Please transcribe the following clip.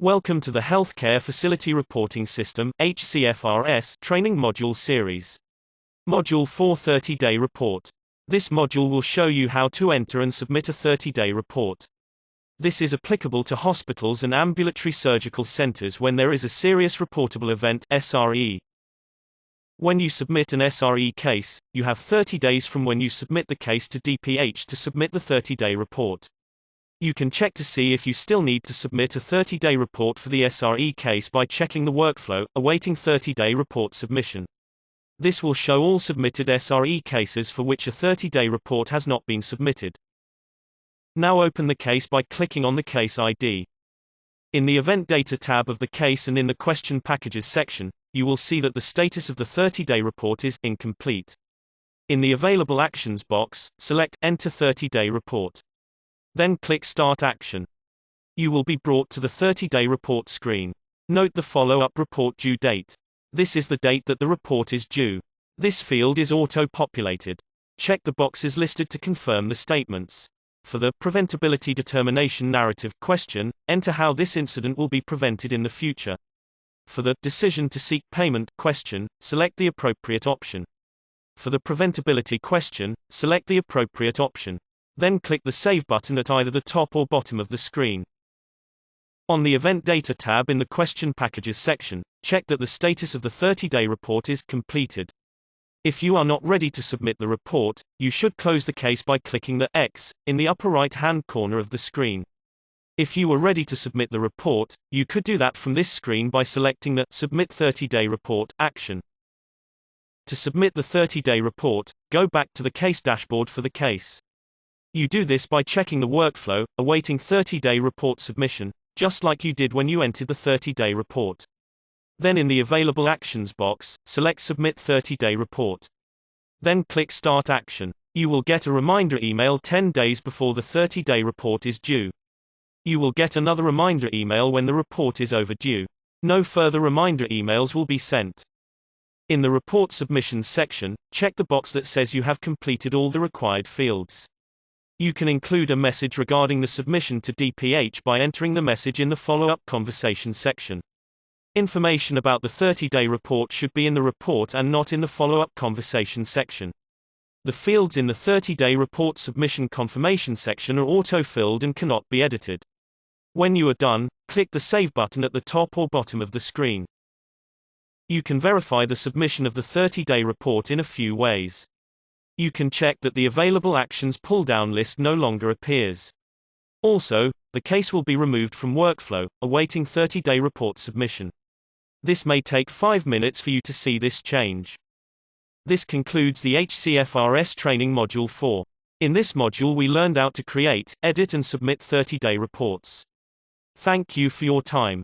Welcome to the Healthcare Facility Reporting System (HCFRS) training module series. Module 4 30-day report. This module will show you how to enter and submit a 30-day report. This is applicable to hospitals and ambulatory surgical centers when there is a serious reportable event (SRE). When you submit an SRE case, you have 30 days from when you submit the case to DPH to submit the 30-day report. You can check to see if you still need to submit a 30-day report for the SRE case by checking the workflow, awaiting 30-day report submission. This will show all submitted SRE cases for which a 30-day report has not been submitted. Now open the case by clicking on the case ID. In the Event Data tab of the case and in the Question Packages section, you will see that the status of the 30-day report is incomplete. In the Available Actions box, select Enter 30-day report. Then click Start Action. You will be brought to the 30-day report screen. Note the follow-up report due date. This is the date that the report is due. This field is auto-populated. Check the boxes listed to confirm the statements. For the Preventability Determination Narrative question, enter how this incident will be prevented in the future. For the Decision to Seek Payment question, select the appropriate option. For the Preventability question, select the appropriate option. Then click the Save button at either the top or bottom of the screen. On the Event Data tab in the Question Packages section, check that the status of the 30-day report is completed. If you are not ready to submit the report, you should close the case by clicking the X in the upper right-hand corner of the screen. If you are ready to submit the report, you could do that from this screen by selecting the Submit 30-day report action. To submit the 30-day report, go back to the case dashboard for the case. You do this by checking the workflow, awaiting 30-day report submission, just like you did when you entered the 30-day report. Then in the Available Actions box, select Submit 30-day report. Then click Start Action. You will get a reminder email 10 days before the 30-day report is due. You will get another reminder email when the report is overdue. No further reminder emails will be sent. In the Report Submissions section, check the box that says you have completed all the required fields. You can include a message regarding the submission to DPH by entering the message in the follow-up conversation section. Information about the 30-day report should be in the report and not in the follow-up conversation section. The fields in the 30-day report submission confirmation section are auto-filled and cannot be edited. When you are done, click the Save button at the top or bottom of the screen. You can verify the submission of the 30-day report in a few ways. You can check that the Available Actions pull-down list no longer appears. Also, the case will be removed from workflow, awaiting 30-day report submission. This may take 5 minutes for you to see this change. This concludes the HCFRS Training Module 4. In this module we learned how to create, edit and submit 30-day reports. Thank you for your time.